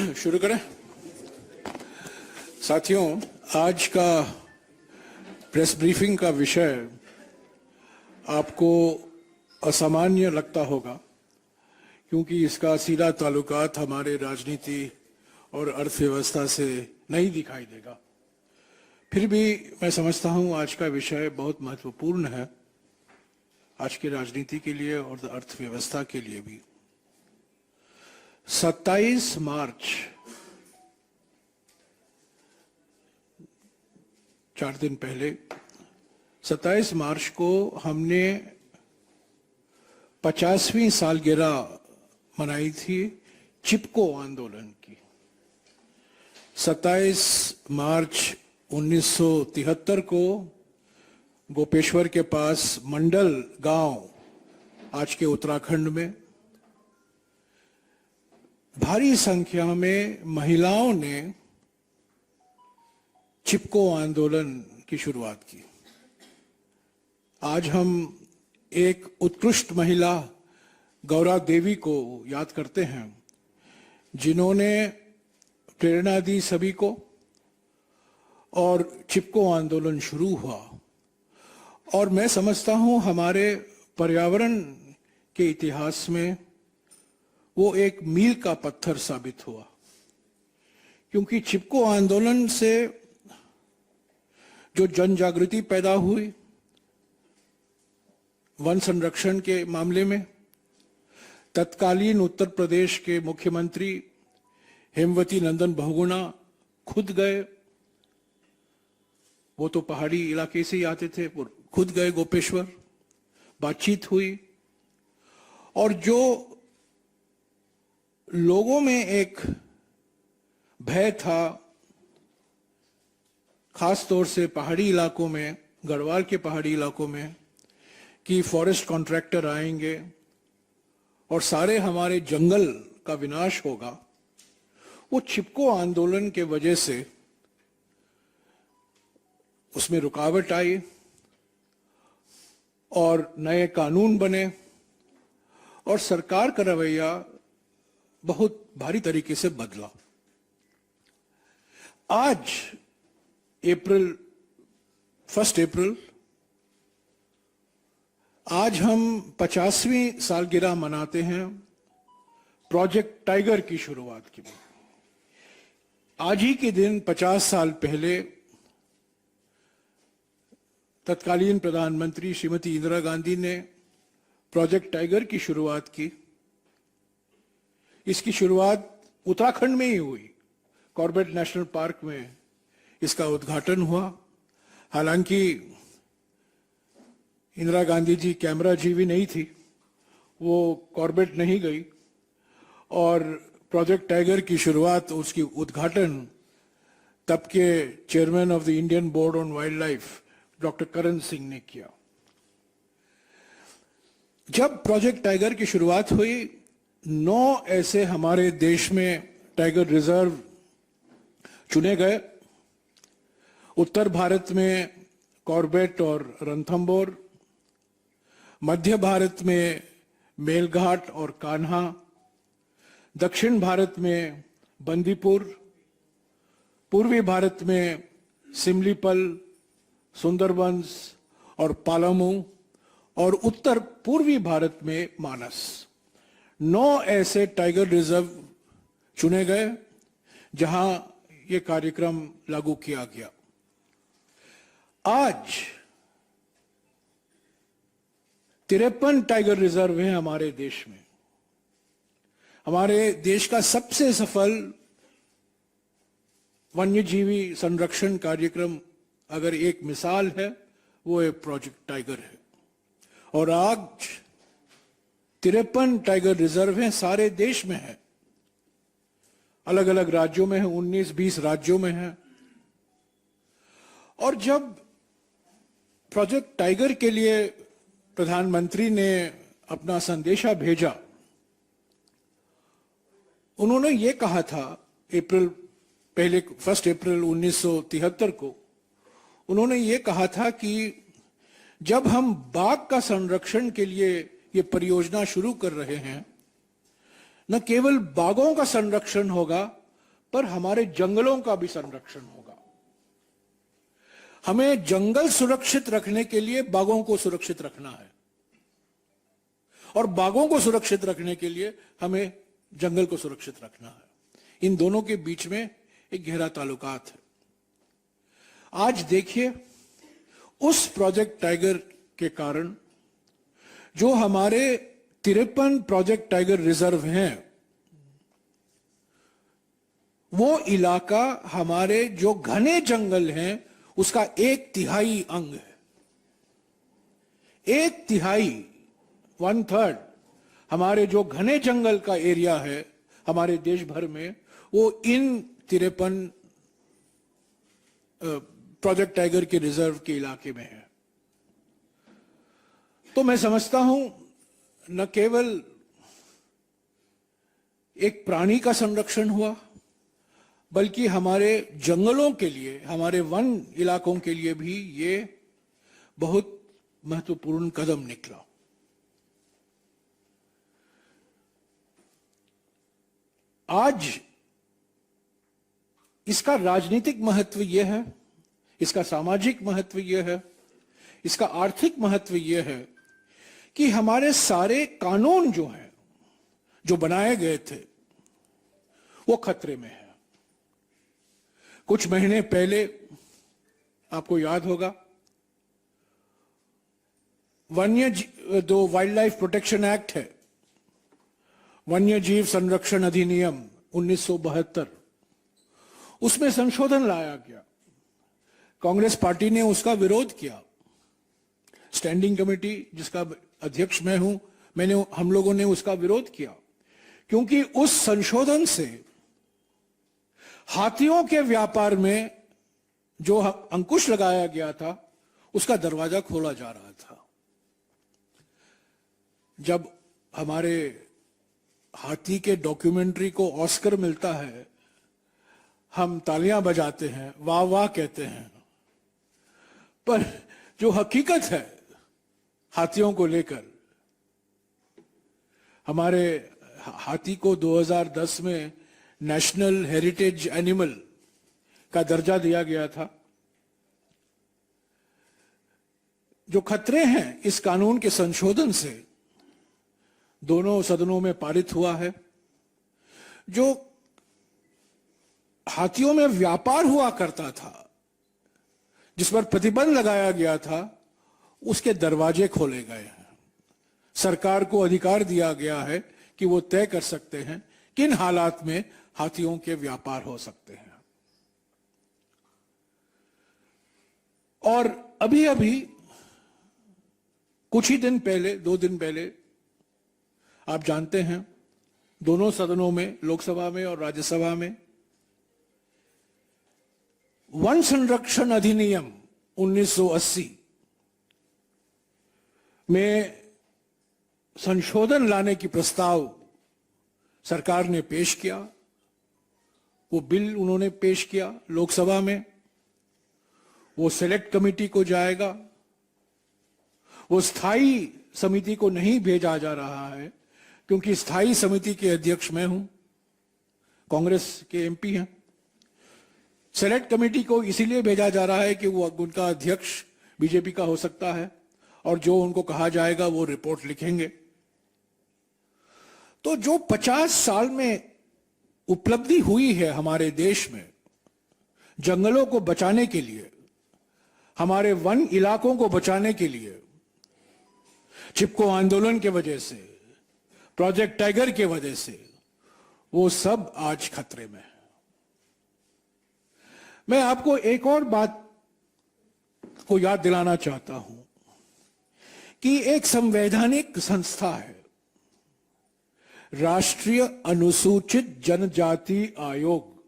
शुरू करें। साथियों, आज का प्रेस ब्रीफिंग का विषय आपको असामान्य लगता होगा, क्योंकि इसका सीधा ताल्लुकात हमारे राजनीति और अर्थव्यवस्था से नहीं दिखाई देगा। फिर भी मैं समझता हूं आज का विषय बहुत महत्वपूर्ण है, आज की राजनीति के लिए और अर्थव्यवस्था के लिए भी। 27 मार्च, 4 दिन पहले 27 मार्च को हमने 50वीं सालगिरह मनाई थी चिपको आंदोलन की। 27 मार्च 1973 को गोपेश्वर के पास मंडल गांव, आज के उत्तराखंड में, भारी संख्या में महिलाओं ने चिपको आंदोलन की शुरुआत की। आज हम एक उत्कृष्ट महिला गौरा देवी को याद करते हैं, जिन्होंने प्रेरणा दी सभी को और चिपको आंदोलन शुरू हुआ। और मैं समझता हूं हमारे पर्यावरण के इतिहास में वो एक मील का पत्थर साबित हुआ, क्योंकि चिपको आंदोलन से जो जन जागृति पैदा हुई वन संरक्षण के मामले में, तत्कालीन उत्तर प्रदेश के मुख्यमंत्री हेमवती नंदन बहुगुणा खुद गए। वो तो पहाड़ी इलाके से ही आते थे, खुद गए गोपेश्वर, बातचीत हुई, और जो लोगों में एक भय था, खास तौर से पहाड़ी इलाकों में, गढ़वाल के पहाड़ी इलाकों में, कि फॉरेस्ट कॉन्ट्रैक्टर आएंगे और सारे हमारे जंगल का विनाश होगा, वो चिपको आंदोलन के वजह से उसमें रुकावट आई और नए कानून बने और सरकार का रवैया बहुत भारी तरीके से बदला। आज 1 अप्रैल, आज हम 50वीं सालगिरह मनाते हैं प्रोजेक्ट टाइगर की शुरुआत की। आज ही के दिन 50 साल पहले तत्कालीन प्रधानमंत्री श्रीमती इंदिरा गांधी ने प्रोजेक्ट टाइगर की शुरुआत की। इसकी शुरुआत उत्तराखंड में ही हुई, कॉर्बेट नेशनल पार्क में इसका उद्घाटन हुआ। हालांकि इंदिरा गांधी जी कैमरा जीवी नहीं थी, वो कॉर्बेट नहीं गई, और प्रोजेक्ट टाइगर की शुरुआत, उसकी उद्घाटन तब के chairman of the Indian board on wild life doctor Karan Singh ने किया। जब प्रोजेक्ट टाइगर की शुरुआत हुई, 9 ऐसे हमारे देश में टाइगर रिजर्व चुने गए। उत्तर भारत में कॉर्बेट और रणथंबोर, मध्य भारत में मेलघाट और कान्हा, दक्षिण भारत में बंदीपुर, पूर्वी भारत में सिमलीपल, सुंदरबंस और पालामू, और उत्तर पूर्वी भारत में मानस। 9 ऐसे टाइगर रिजर्व चुने गए जहां ये कार्यक्रम लागू किया गया। आज 53 टाइगर रिजर्व हैं हमारे देश में। हमारे देश का सबसे सफल वन्यजीवी संरक्षण कार्यक्रम अगर एक मिसाल है, वो एक प्रोजेक्ट टाइगर है। और आज 53 टाइगर रिजर्व हैं, सारे देश में है, अलग अलग राज्यों में है, 19-20 राज्यों में है। और जब प्रोजेक्ट टाइगर के लिए प्रधानमंत्री ने अपना संदेशा भेजा, उन्होंने ये कहा था 1 अप्रैल 1973 को, उन्होंने ये कहा था कि जब हम बाघ का संरक्षण के लिए ये परियोजना शुरू कर रहे हैं, न केवल बाघों का संरक्षण होगा पर हमारे जंगलों का भी संरक्षण होगा। हमें जंगल सुरक्षित रखने के लिए बाघों को सुरक्षित रखना है, और बाघों को सुरक्षित रखने के लिए हमें जंगल को सुरक्षित रखना है। इन दोनों के बीच में एक गहरा ताल्लुकात है। आज देखिए, उस प्रोजेक्ट टाइगर के कारण जो हमारे 53 प्रोजेक्ट टाइगर रिजर्व हैं, वो इलाका हमारे जो घने जंगल हैं उसका 1/3 अंग है। 1/3, 1/3 हमारे जो घने जंगल का एरिया है हमारे देश भर में, वो इन 53 प्रोजेक्ट टाइगर के रिजर्व के इलाके में है। तो मैं समझता हूं, न केवल एक प्राणी का संरक्षण हुआ, बल्कि हमारे जंगलों के लिए, हमारे वन इलाकों के लिए भी ये बहुत महत्वपूर्ण कदम निकला। आज इसका राजनीतिक महत्व यह है, इसका सामाजिक महत्व यह है, इसका आर्थिक महत्व यह है कि हमारे सारे कानून जो हैं, जो बनाए गए थे, वो खतरे में है। कुछ महीने पहले आपको याद होगा, जो वाइल्ड लाइफ प्रोटेक्शन एक्ट है, वन्य जीव संरक्षण अधिनियम 1972, उसमें संशोधन लाया गया। कांग्रेस पार्टी ने उसका विरोध किया। स्टैंडिंग कमेटी, जिसका अध्यक्ष मैं हूं, हम लोगों ने उसका विरोध किया, क्योंकि उस संशोधन से हाथियों के व्यापार में जो अंकुश लगाया गया था, उसका दरवाजा खोला जा रहा था। जब हमारे हाथी के डॉक्यूमेंट्री को ऑस्कर मिलता है, हम तालियां बजाते हैं, वाह वाह कहते हैं, पर जो हकीकत है हाथियों को लेकर, हमारे हाथी को 2010 में नेशनल हेरिटेज एनिमल का दर्जा दिया गया था। जो खतरे हैं इस कानून के संशोधन से दोनों सदनों में पारित हुआ है। जो हाथियों में व्यापार हुआ करता था, जिस पर प्रतिबंध लगाया गया था, उसके दरवाजे खोले गए हैं। सरकार को अधिकार दिया गया है कि वो तय कर सकते हैं किन हालात में हाथियों के व्यापार हो सकते हैं। और अभी अभी कुछ ही दिन पहले, 2 दिन पहले, आप जानते हैं, दोनों सदनों में, लोकसभा में और राज्यसभा में, वन संरक्षण अधिनियम 1980 में संशोधन लाने की प्रस्ताव सरकार ने पेश किया। वो बिल उन्होंने पेश किया लोकसभा में, वो सेलेक्ट कमेटी को जाएगा, वो स्थायी समिति को नहीं भेजा जा रहा है, क्योंकि स्थायी समिति के अध्यक्ष मैं हूं, कांग्रेस के एमपी हैं। सेलेक्ट कमेटी को इसीलिए भेजा जा रहा है कि वो, उनका अध्यक्ष बीजेपी का हो सकता है, और जो उनको कहा जाएगा वो रिपोर्ट लिखेंगे। तो जो 50 साल में उपलब्धि हुई है हमारे देश में जंगलों को बचाने के लिए, हमारे वन इलाकों को बचाने के लिए, चिपको आंदोलन के वजह से, प्रोजेक्ट टाइगर के वजह से, वो सब आज खतरे में है। मैं आपको एक और बात को याद दिलाना चाहता हूं कि एक संवैधानिक संस्था है, राष्ट्रीय अनुसूचित जनजाति आयोग,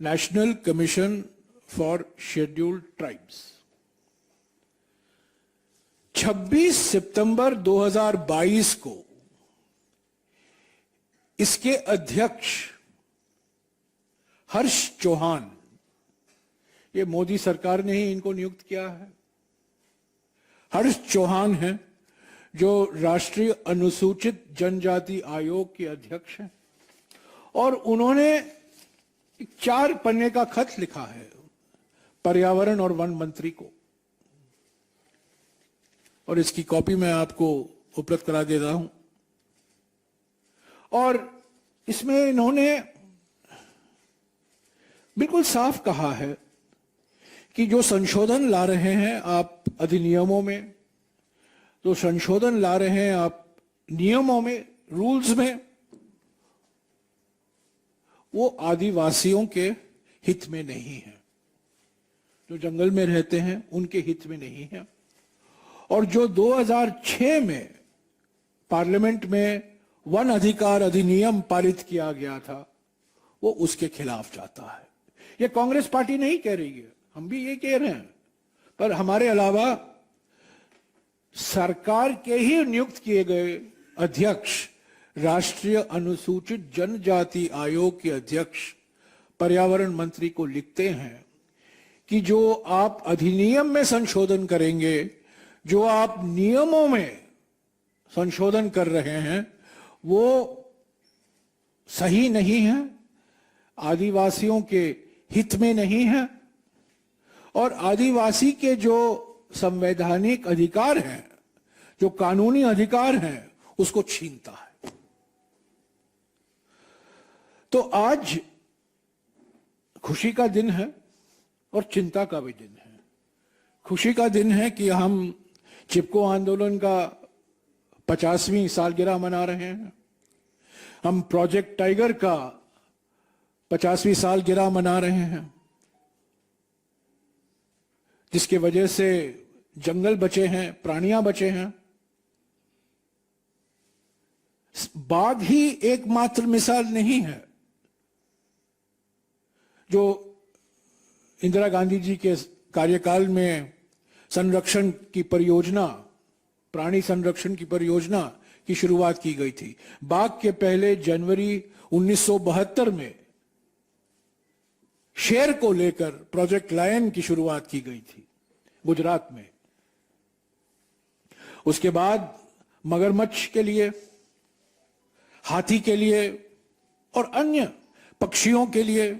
national commission for scheduled tribes. 26 सितंबर 2022 को इसके अध्यक्ष हर्ष चौहान, ये मोदी सरकार ने ही इनको नियुक्त किया है, हर्ष चौहान हैं जो राष्ट्रीय अनुसूचित जनजाति आयोग के अध्यक्ष हैं, और उन्होंने 4 पन्ने का खत लिखा है पर्यावरण और वन मंत्री को, और इसकी कॉपी मैं आपको उपलब्ध करा दे रहा हूं। और इसमें इन्होंने बिल्कुल साफ कहा है कि जो संशोधन ला रहे हैं आप अधिनियमों में, जो संशोधन ला रहे हैं आप नियमों में, रूल्स में, वो आदिवासियों के हित में नहीं है, जो जंगल में रहते हैं उनके हित में नहीं है। और जो 2006 में पार्लियामेंट में वन अधिकार अधिनियम पारित किया गया था, वो उसके खिलाफ जाता है। ये कांग्रेस पार्टी नहीं कह रही है, हम भी ये कह रहे हैं, पर हमारे अलावा सरकार के ही नियुक्त किए गए अध्यक्ष, राष्ट्रीय अनुसूचित जनजाति आयोग के अध्यक्ष पर्यावरण मंत्री को लिखते हैं कि जो आप अधिनियम में संशोधन करेंगे, जो आप नियमों में संशोधन कर रहे हैं, वो सही नहीं है, आदिवासियों के हित में नहीं है, और आदिवासी के जो संवैधानिक अधिकार हैं, जो कानूनी अधिकार हैं, उसको छीनता है। तो आज खुशी का दिन है और चिंता का भी दिन है। खुशी का दिन है कि हम चिपको आंदोलन का 50वीं सालगिरह मना रहे हैं, हम प्रोजेक्ट टाइगर का 50वीं सालगिरह मना रहे हैं, जिसके वजह से जंगल बचे हैं, प्राणियां बचे हैं। बाघ ही एकमात्र मिसाल नहीं है। जो इंदिरा गांधी जी के कार्यकाल में संरक्षण की परियोजना, प्राणी संरक्षण की परियोजना की शुरुआत की गई थी, बाघ के पहले जनवरी 1972 में शेर को लेकर प्रोजेक्ट लायन की शुरुआत की गई थी गुजरात में। उसके बाद मगरमच्छ के लिए, हाथी के लिए और अन्य पक्षियों के लिए,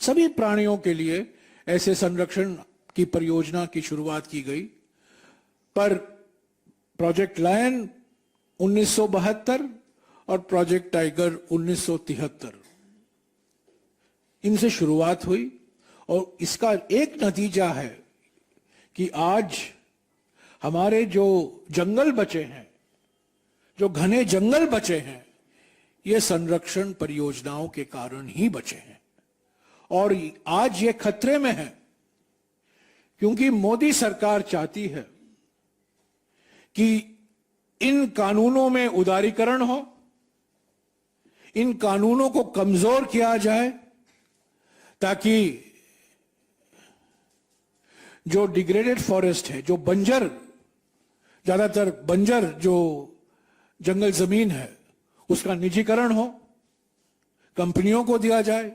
सभी प्राणियों के लिए ऐसे संरक्षण की परियोजना की शुरुआत की गई। पर प्रोजेक्ट लायन 1972 और प्रोजेक्ट टाइगर 1973, इनसे शुरुआत हुई, और इसका एक नतीजा है कि आज हमारे जो जंगल बचे हैं, जो घने जंगल बचे हैं, ये संरक्षण परियोजनाओं के कारण ही बचे हैं। और आज ये खतरे में है क्योंकि मोदी सरकार चाहती है कि इन कानूनों में उदारीकरण हो, इन कानूनों को कमजोर किया जाए, ताकि जो डिग्रेडेड फॉरेस्ट है, जो बंजर, ज्यादातर बंजर जो जंगल जमीन है, उसका निजीकरण हो, कंपनियों को दिया जाए।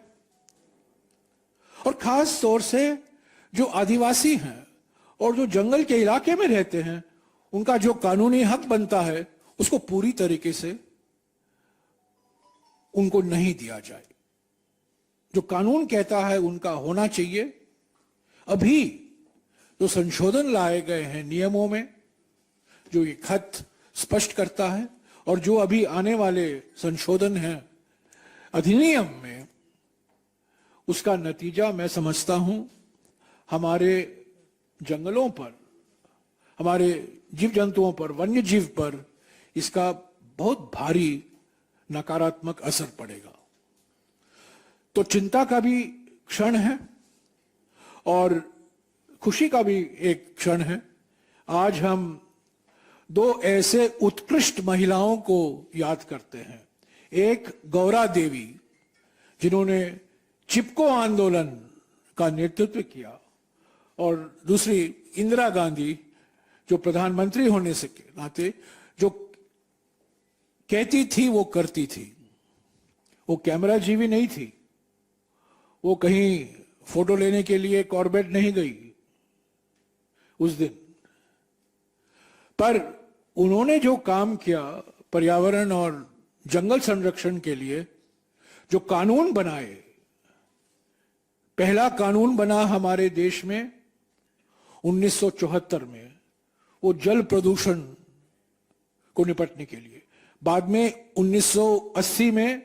और खास तौर से जो आदिवासी हैं और जो जंगल के इलाके में रहते हैं, उनका जो कानूनी हक बनता है, उसको पूरी तरीके से उनको नहीं दिया जाए। जो कानून कहता है उनका होना चाहिए। अभी जो संशोधन लाए गए हैं नियमों में, जो ये खत स्पष्ट करता है, और जो अभी आने वाले संशोधन हैं अधिनियम में, उसका नतीजा मैं समझता हूं हमारे जंगलों पर, हमारे जीव जंतुओं पर, वन्य जीव पर इसका बहुत भारी नकारात्मक असर पड़ेगा। तो चिंता का भी क्षण है और खुशी का भी एक क्षण है। आज हम दो ऐसे उत्कृष्ट महिलाओं को याद करते हैं। एक गौरा देवी, जिन्होंने चिपको आंदोलन का नेतृत्व किया, और दूसरी इंदिरा गांधी, जो प्रधानमंत्री होने से नाते जो कहती थी वो करती थी। वो कैमरा जीवी नहीं थी, वो कहीं फोटो लेने के लिए कॉर्बेट नहीं गई उस दिन, पर उन्होंने जो काम किया पर्यावरण और जंगल संरक्षण के लिए, जो कानून बनाए, पहला कानून बना हमारे देश में 1974 में, वो जल प्रदूषण को निपटने के लिए। बाद में 1980 में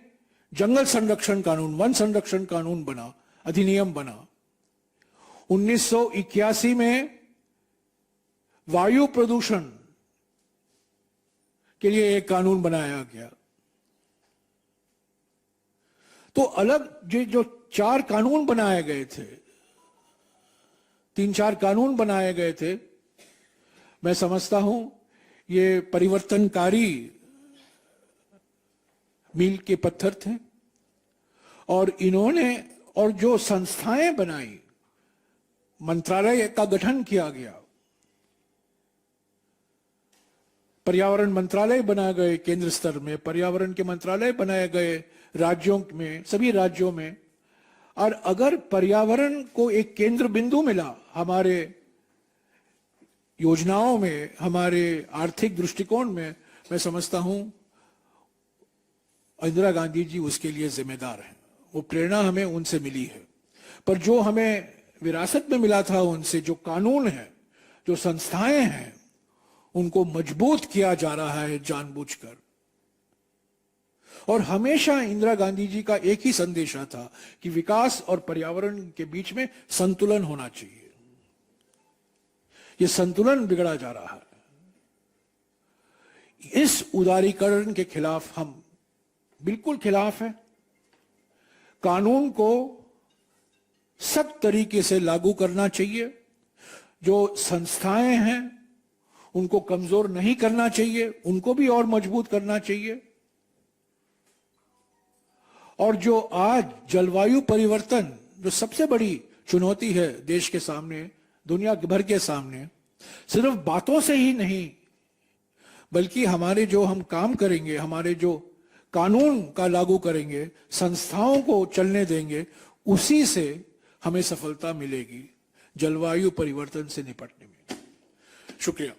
जंगल संरक्षण कानून, वन संरक्षण कानून बना, अधिनियम बना। 1981 में वायु प्रदूषण के लिए एक कानून बनाया गया। तो अलग जो 4 कानून बनाए गए थे, 3-4 कानून बनाए गए थे, मैं समझता हूं ये परिवर्तनकारी मील के पत्थर थे। और इन्होंने, और जो संस्थाएं बनाई, मंत्रालय का गठन किया गया, पर्यावरण मंत्रालय बनाए गए केंद्र स्तर में, पर्यावरण के मंत्रालय बनाए गए राज्यों में, सभी राज्यों में। और अगर पर्यावरण को एक केंद्र बिंदु मिला हमारे योजनाओं में, हमारे आर्थिक दृष्टिकोण में, मैं समझता हूं इंदिरा गांधी जी उसके लिए जिम्मेदार हैं। वो प्रेरणा हमें उनसे मिली है। पर जो हमें विरासत में मिला था उनसे, जो कानून है, जो संस्थाएं हैं, उनको मजबूत किया जा रहा है जानबूझकर। और हमेशा इंदिरा गांधी जी का एक ही संदेशा था कि विकास और पर्यावरण के बीच में संतुलन होना चाहिए। ये संतुलन बिगड़ा जा रहा है। इस उदारीकरण के खिलाफ हम बिल्कुल खिलाफ हैं। कानून को सख्त तरीके से लागू करना चाहिए। जो संस्थाएं हैं उनको कमजोर नहीं करना चाहिए, उनको भी और मजबूत करना चाहिए। और जो आज जलवायु परिवर्तन, जो सबसे बड़ी चुनौती है देश के सामने, दुनिया भर के सामने, सिर्फ बातों से ही नहीं, बल्कि हमारे जो हम काम करेंगे, हमारे जो कानून का लागू करेंगे, संस्थाओं को चलने देंगे, उसी से हमें सफलता मिलेगी जलवायु परिवर्तन से निपटने में। शुक्रिया।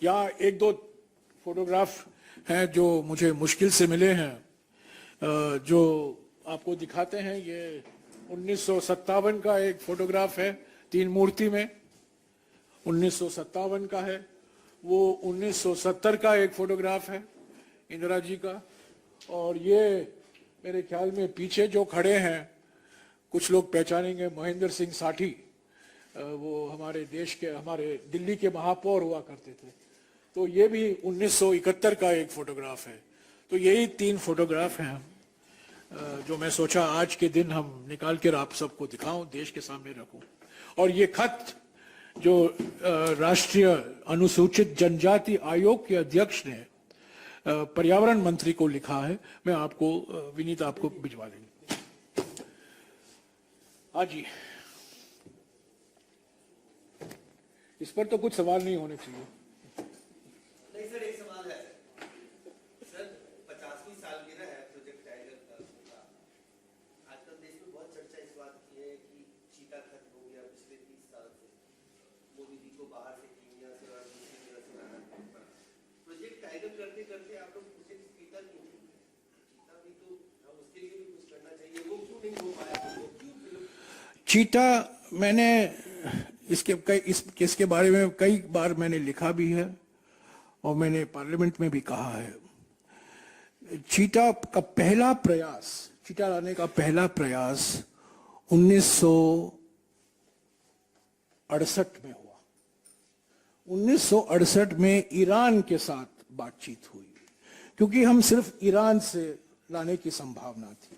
यहाँ 1-2 फोटोग्राफ हैं जो मुझे मुश्किल से मिले हैं, जो आपको दिखाते हैं। ये 1957 का एक फोटोग्राफ है, 3 मूर्ति में, 1957 का है। वो 1970 का एक फोटोग्राफ है इंदिरा जी का। और ये मेरे ख्याल में पीछे जो खड़े हैं, कुछ लोग पहचानेंगे, महेंद्र सिंह साठी, वो हमारे देश के, हमारे दिल्ली के महापौर हुआ करते थे। तो ये भी 1971 का एक फोटोग्राफ है। तो यही 3 फोटोग्राफ हैं जो मैं सोचा आज के दिन हम निकाल कर आप सबको दिखाऊं, देश के सामने रखूं। और ये खत जो राष्ट्रीय अनुसूचित जनजाति आयोग के अध्यक्ष ने पर्यावरण मंत्री को लिखा है, मैं आपको विनीत आपको भिजवा देंगे। हाँ जी, इस पर तो कुछ सवाल नहीं होने चाहिए। नहीं सर, एक सवाल है सर। 50वीं सालगिरह है प्रोजेक्ट टाइगर का। आजकल देश में बहुत चर्चा इस बात की है कि चीता खत्म हो गया पिछले 30 साल से। मोदी जी को बाहर से, कीनिया से और दूसरी जगह से लाना पड़ा। प्रोजेक्ट टाइगर करते करते आप लोग पूछे कि चीता क्यों? चीता भी तो हम, उसके लिए भी कुछ करना चाहिए, वो क्यों नहीं हो पाया? चीता, मैंने इसके बारे में कई बार मैंने लिखा भी है और मैंने पार्लियामेंट में भी कहा है। चीता का पहला प्रयास, चीता लाने का पहला प्रयास 1968 में हुआ। 1968 में ईरान के साथ बातचीत हुई, क्योंकि हम सिर्फ ईरान से लाने की संभावना थी।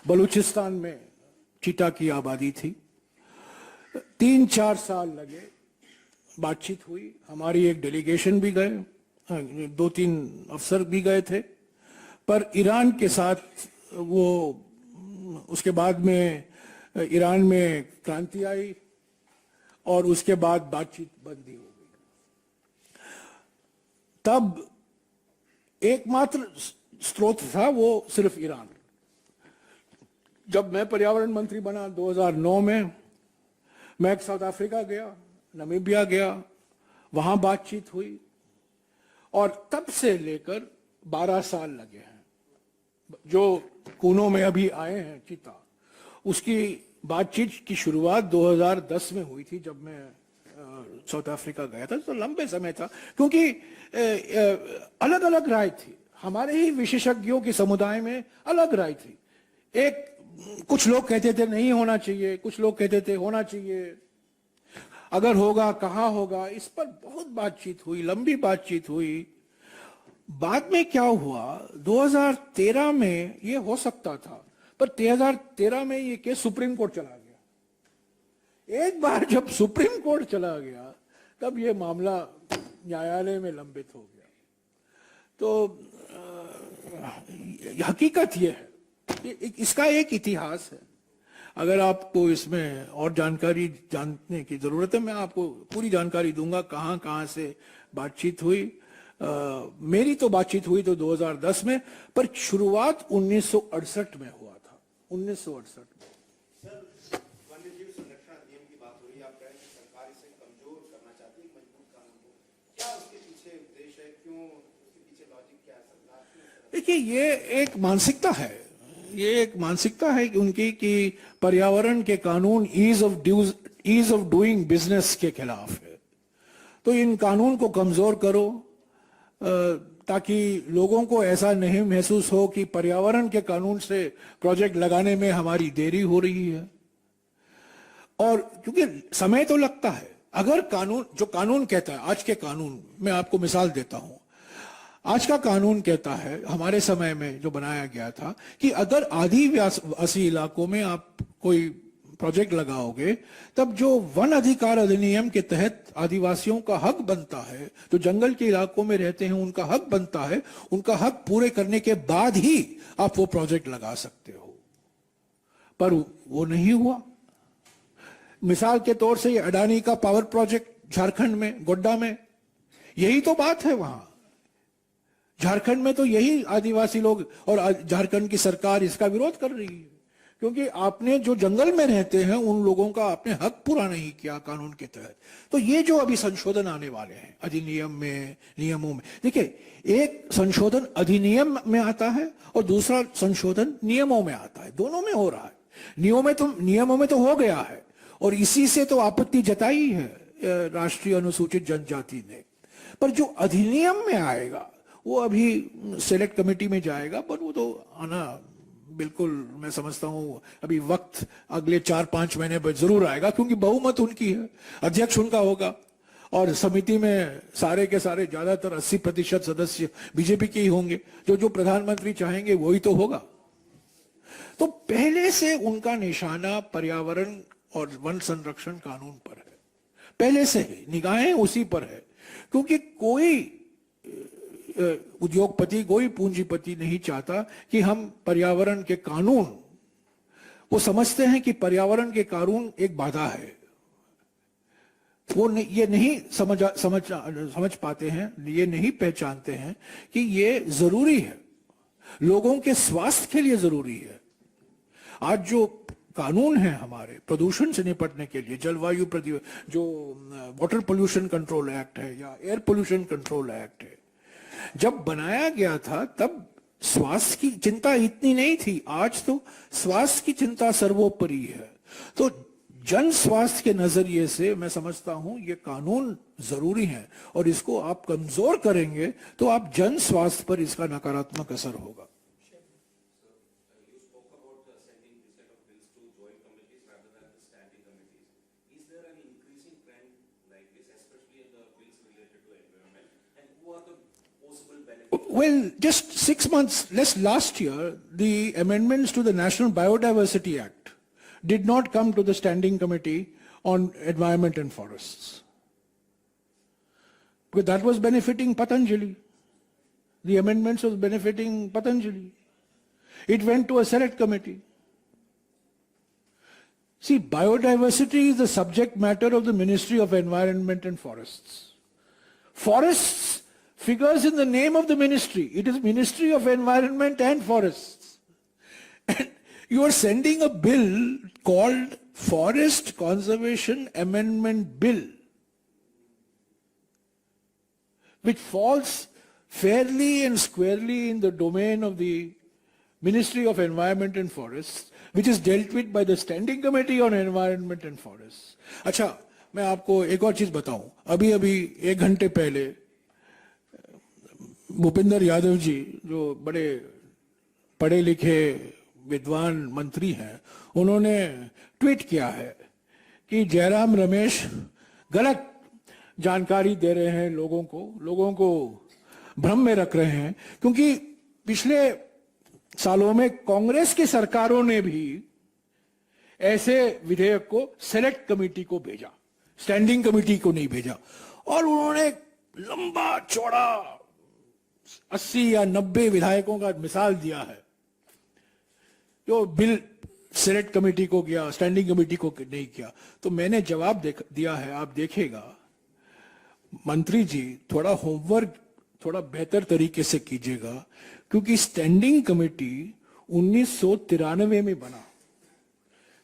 बलूचिस्तान में चीता की आबादी थी। 3-4 साल लगे, बातचीत हुई। हमारी एक डेलीगेशन भी गए, 2-3 अफसर भी गए थे। पर ईरान के साथ वो, उसके बाद में ईरान में क्रांति आई और उसके बाद बातचीत बंद ही हो गई। तब एकमात्र स्रोत था वो सिर्फ ईरान। जब मैं पर्यावरण मंत्री बना 2009 में, मैं साउथ अफ्रीका गया, नामीबिया गया, वहां बातचीत हुई और तब से लेकर 12 साल लगे हैं जो कोनों में अभी आए हैं चीता, उसकी बातचीत की शुरुआत 2010 में हुई थी जब मैं साउथ अफ्रीका गया था। तो लंबे समय था, क्योंकि अलग अलग राय थी हमारे ही विशेषज्ञों के समुदाय में, अलग राय थी। कुछ लोग कहते थे नहीं होना चाहिए, कुछ लोग कहते थे होना चाहिए, अगर होगा कहाँ होगा, इस पर बहुत बातचीत हुई, लंबी बातचीत हुई। बाद में क्या हुआ, 2013 में ये हो सकता था, पर 2013 में ये केस सुप्रीम कोर्ट चला गया। एक बार जब सुप्रीम कोर्ट चला गया तब ये मामला न्यायालय में लंबित हो गया। तो हकीकत ये है, इसका एक इतिहास है। अगर आपको इसमें और जानकारी जानने की जरूरत है, मैं आपको पूरी जानकारी दूंगा कहां कहां से बातचीत हुई। मेरी तो बातचीत हुई तो 2010 में, पर शुरुआत 1968 में हुआ था, 1968 में। सर, वन्यजीव संरक्षण अधिनियम की बात हो रही है, आप कह रहे हैं कि सरकार इसे कमजोर करना चाहती है, मजबूत कानून को। क्या उसके पीछे उद्देश्य है, क्यों उसके पीछे लॉजिक क्या है सरकार? देखिए, ये एक मानसिकता है, ये एक मानसिकता है कि उनकी कि पर्यावरण के कानून ईज ऑफ डूइंग बिजनेस के खिलाफ है। तो इन कानून को कमजोर करो ताकि लोगों को ऐसा नहीं महसूस हो कि पर्यावरण के कानून से प्रोजेक्ट लगाने में हमारी देरी हो रही है। और क्योंकि समय तो लगता है, अगर कानून कहता है, आज के कानून, मैं आपको मिसाल देता हूं, आज का कानून कहता है, हमारे समय में जो बनाया गया था, कि अगर आदिवासी इलाकों में आप कोई प्रोजेक्ट लगाओगे, तब जो वन अधिकार अधिनियम के तहत आदिवासियों का हक बनता है, जो जंगल के इलाकों में रहते हैं उनका हक बनता है, उनका हक पूरे करने के बाद ही आप वो प्रोजेक्ट लगा सकते हो। पर वो नहीं हुआ। मिसाल के तौर से अडानी का पावर प्रोजेक्ट झारखंड में, गोड्डा में, यही तो बात है। वहां झारखंड में तो यही आदिवासी लोग और झारखंड की सरकार इसका विरोध कर रही है, क्योंकि आपने जो जंगल में रहते हैं उन लोगों का आपने हक पूरा नहीं किया कानून के तहत। तो ये जो अभी संशोधन आने वाले हैं अधिनियम में, नियमों में, देखिए, एक संशोधन अधिनियम में आता है और दूसरा संशोधन नियमों में आता है, दोनों में हो रहा है। नियमों में तो हो गया है, और इसी से तो आपत्ति जताई है राष्ट्रीय अनुसूचित जनजाति ने। पर जो अधिनियम में आएगा वो अभी सेलेक्ट कमेटी में जाएगा, पर वो तो आना बिल्कुल, मैं समझता हूं अभी वक्त अगले 4-5 महीने में जरूर आएगा, क्योंकि बहुमत उनकी है, अध्यक्ष उनका होगा, और समिति में सारे के सारे ज्यादातर 80% सदस्य बीजेपी के ही होंगे। जो प्रधानमंत्री चाहेंगे वही तो होगा। तो पहले से उनका निशाना पर्यावरण और वन संरक्षण कानून पर है, पहले से ही निगाहें उसी पर है, क्योंकि कोई उद्योगपति, कोई पूंजीपति नहीं चाहता कि हम पर्यावरण के कानून, वो समझते हैं कि पर्यावरण के कानून एक बाधा है। वो ये नहीं समझ पाते हैं, ये नहीं पहचानते हैं कि ये जरूरी है, लोगों के स्वास्थ्य के लिए जरूरी है। आज जो कानून है हमारे प्रदूषण से निपटने के लिए, जलवायु जो वाटर पोल्यूशन कंट्रोल एक्ट है या एयर पोल्यूशन कंट्रोल एक्ट है, जब बनाया गया था तब स्वास्थ्य की चिंता इतनी नहीं थी। आज तो स्वास्थ्य की चिंता सर्वोपरि है। तो जन स्वास्थ्य के नजरिए से मैं समझता हूं ये कानून जरूरी है, और इसको आप कमजोर करेंगे तो आप जन स्वास्थ्य पर इसका नकारात्मक असर होगा। Well, just 6 months less last year, the amendments to the National Biodiversity Act did not come to the Standing Committee on Environment and Forests, because that was benefiting Patanjali. The amendments was benefiting Patanjali. It went to a select committee. See, biodiversity is the subject matter of the Ministry of Environment and Forests. Forests figures in the name of the ministry. It is Ministry of Environment and Forests. And you are sending a bill called Forest Conservation Amendment Bill, which falls fairly and squarely in the domain of the Ministry of Environment and Forests, which is dealt with by the Standing Committee on Environment and Forests. अच्छा, मैं आपको एक और चीज बताऊं. अभी अभी 1 घंटे पहले भूपेंद्र यादव जी, जो बड़े पढ़े लिखे विद्वान मंत्री हैं, उन्होंने ट्वीट किया है कि जयराम रमेश गलत जानकारी दे रहे हैं लोगों को भ्रम में रख रहे हैं, क्योंकि पिछले सालों में कांग्रेस की सरकारों ने भी ऐसे विधेयक को सेलेक्ट कमेटी को भेजा, स्टैंडिंग कमेटी को नहीं भेजा. और उन्होंने लंबा चौड़ा 80 या 90 विधायकों का मिसाल दिया है जो बिल सेलेक्ट कमेटी को गया, स्टैंडिंग कमेटी को नहीं किया. तो मैंने जवाब दिया है, आप देखिएगा. मंत्री जी, थोड़ा होमवर्क थोड़ा बेहतर तरीके से कीजिएगा, क्योंकि स्टैंडिंग कमेटी 1993 में बना.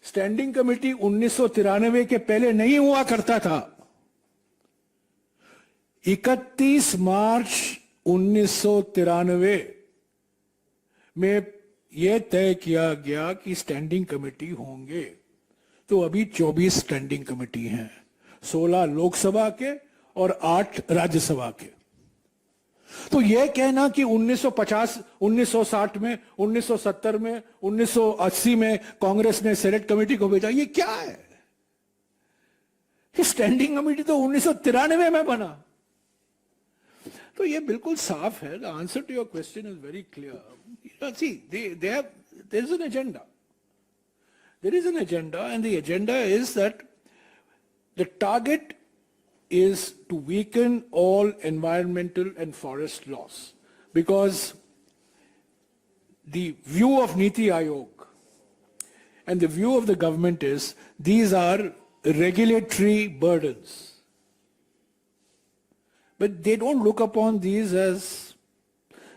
स्टैंडिंग कमेटी 1993 के पहले नहीं हुआ करता था. 31 मार्च 1993 में यह तय किया गया कि स्टैंडिंग कमेटी होंगे. तो अभी 24 स्टैंडिंग कमेटी हैं, 16 लोकसभा के और 8 राज्यसभा के. तो यह कहना कि 1950, 1960 में, 1970 में, 1980 में कांग्रेस ने सेलेक्ट कमेटी को भेजा, ये क्या है? स्टैंडिंग कमेटी तो 1993 में बना. तो ये बिल्कुल साफ है. The answer to your question is very clear. See, there is an agenda. There is an agenda, and the agenda is that the target is to weaken all environmental and forest laws, because the view of Niti Aayog and the view of the government is these are regulatory burdens. But they don't look upon these as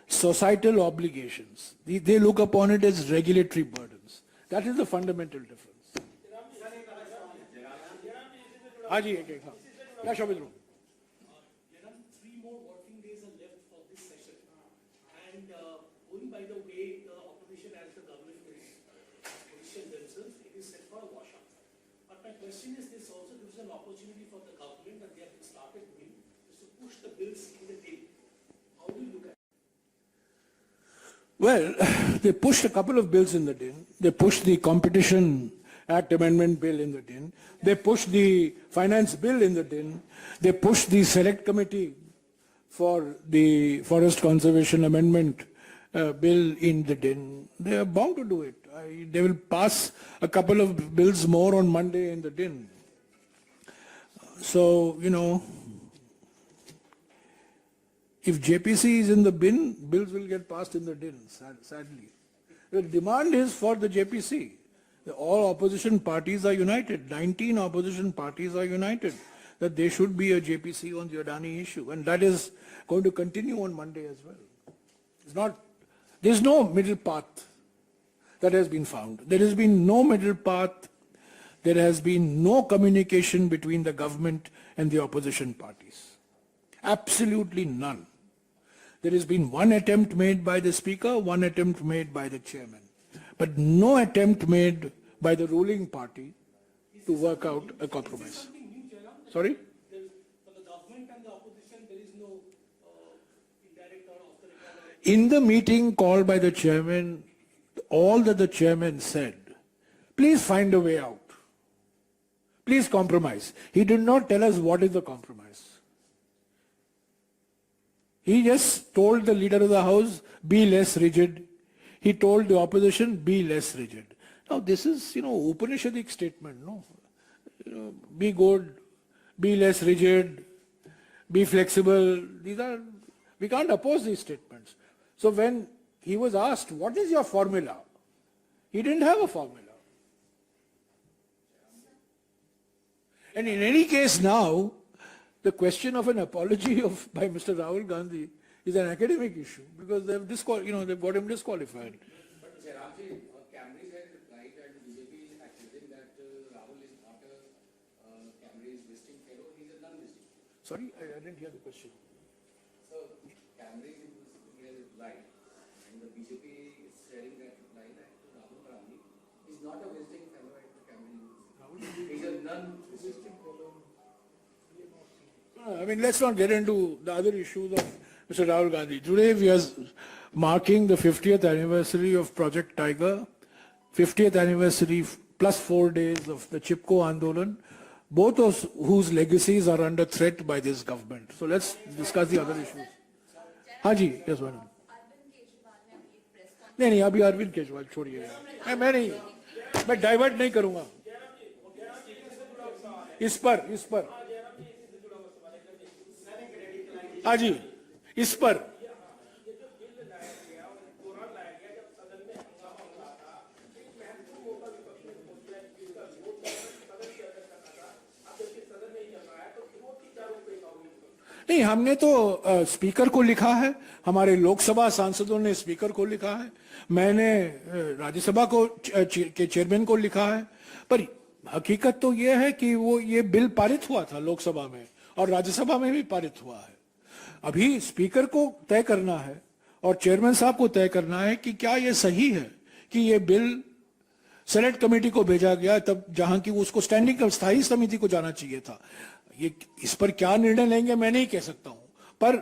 societal obligations. They look upon it as regulatory burdens. That is the fundamental difference. हाँ जी, एक हाँ. Yeah, Shobhit. 3 more working days are left for this session. And going by the way the opposition as the government will position themselves, it is set for a washout. But my question is, this also gives an opportunity for the government, that they have started doing, is to push the bills in the day. How do you look at it? Well, they pushed a couple of bills in the din. They pushed the Competition Act Amendment Bill in the din. They pushed the Finance Bill in the din. They pushed the Select Committee for the Forest Conservation Amendment Bill in the din. They are bound to do it. They will pass a couple of bills more on Monday in the din. So, if JPC is in the bin, bills will get passed in the din, sadly. The demand is for the JPC. All opposition parties are united. 19 opposition parties are united that there should be a JPC on the Adani issue. And that is going to continue on Monday as well. There's no middle path that has been found. There has been no middle path. There has been no communication between the government and the opposition parties. Absolutely none. There has been one attempt made by the speaker, one attempt made by the chairman, but no attempt made by the ruling party to work out a compromise. Sorry? For the government and the opposition, there is no indirect or off the record. In the meeting called by the chairman, all that the chairman said, please find a way out. Please compromise. He did not tell us what is the compromise. He just told the leader of the house, be less rigid. He told the opposition, be less rigid. Now this is, Upanishadic statement, no? Be good, be less rigid, be flexible. We can't oppose these statements. So when he was asked, what is your formula? He didn't have a formula. And in any case now, the question of an apology by Mr. Rahul Gandhi is an academic issue, because they've got him disqualified. But Jairamji, Camrys has replied that BJP is accusing that Rahul is not a Camrys visiting fellow, he is a non-visiting. Sorry, I didn't hear the question. So Camrys has replied, and the BJP is saying that He's a nun. I mean, let's not get into the other issues of Mr. Rahul Gandhi. Today we are marking the 50th anniversary of Project Tiger, 50th anniversary plus 4 days of the Chipko Andolan, both of whose legacies are under threat by this government. So let's discuss the other issues. हाँ जी, yes madam. नहीं अभी अरविंद केजरीवाल छोड़िए, मैं divert नहीं करूंगा इस पर हाँ जी, इस पर नहीं, हमने तो स्पीकर को लिखा है, हमारे लोकसभा सांसदों ने स्पीकर को लिखा है, मैंने राज्यसभा को के चेयरमैन को लिखा है, पर हकीकत तो ये है कि ये बिल पारित हुआ था लोकसभा में और राज्यसभा में भी पारित हुआ है। अभी स्पीकर को तय करना है और चेयरमैन साहब को तय करना है कि क्या ये सही है कि ये बिल सेनेट कमेटी को भेजा गया, तब जहां की उसको स्टैंडिंग स्थायी समिति को जाना चाहिए था। ये इस पर क्या निर्णय लेंगे मैं नहीं कह सकता हूं, पर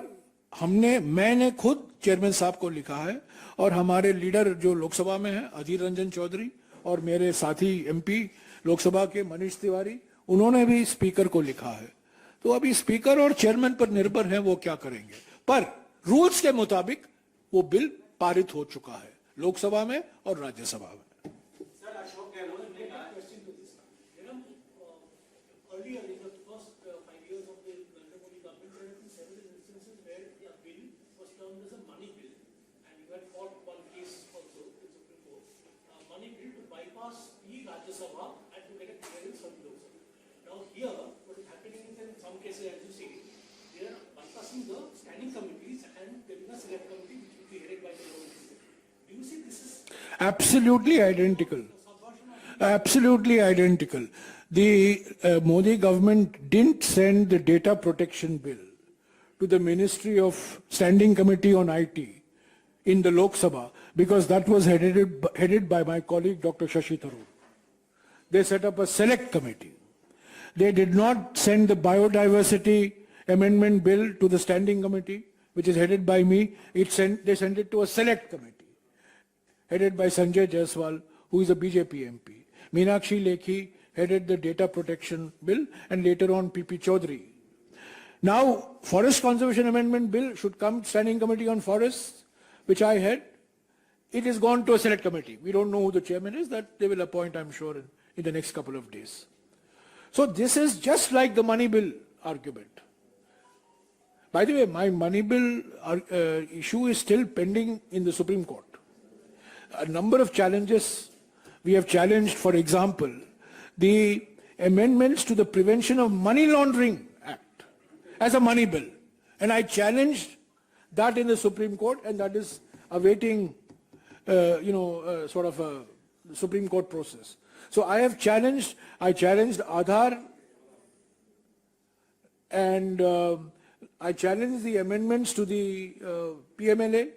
मैंने खुद चेयरमैन साहब को लिखा है और हमारे लीडर जो लोकसभा में है अधीर रंजन चौधरी और मेरे साथी एमपी लोकसभा के मनीष तिवारी, उन्होंने भी स्पीकर को लिखा है। तो अभी स्पीकर और चेयरमैन पर निर्भर है वो क्या करेंगे, पर रूल्स के मुताबिक वो बिल पारित हो चुका है लोकसभा में और राज्यसभा में। Earlier in the first 5 years of the Narendra Modi government, there have been several instances where a bill was termed as a money bill, and you had fought one case also in the Supreme Court, money bill to bypass the Rajya Sabha and to get a clearance from the Lok Sabha. Now here, what is happening is that in some cases, as you say, they are bypassing the standing committees and there is a select committee which will be headed by the Lok Sabha. Do you see this is Absolutely identical. Absolutely identical. The Modi government didn't send the data protection bill to the Ministry of Standing Committee on IT in the Lok Sabha because that was headed by my colleague Dr. Shashi Tharoor. They set up a select committee. They did not send the biodiversity amendment bill to the standing committee, which is headed by me. They sent it to a select committee, headed by Sanjay Jaiswal, who is a BJP MP. Meenakshi Lekhi headed the data protection bill, and later on PP Chaudhary. Now, Forest Conservation Amendment Bill should come Standing Committee on Forests, which I head. It is gone to a select committee. We don't know who the chairman is. That they will appoint, I'm sure, in the next couple of days. So this is just like the money bill argument. By the way, my money bill issue is still pending in the Supreme Court. A number of challenges we have challenged, for example, the amendments to the Prevention of Money Laundering Act as a money bill. And I challenged that in the Supreme Court, and that is awaiting, sort of a Supreme Court process. So I challenged Aadhaar, and I challenged the amendments to the PMLA.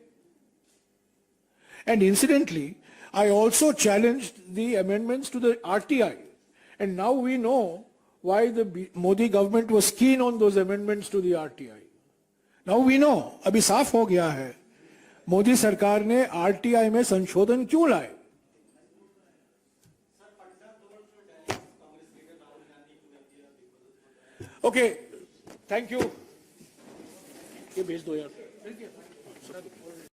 And incidentally, I also challenged the amendments to the RTI. And now we know why the Modi government was keen on those amendments to the RTI. Now we know, अभी साफ हो गया है, मोदी सरकार ने RTI में संशोधन क्यों लाए? Okay, thank you. ये भेज दो यार.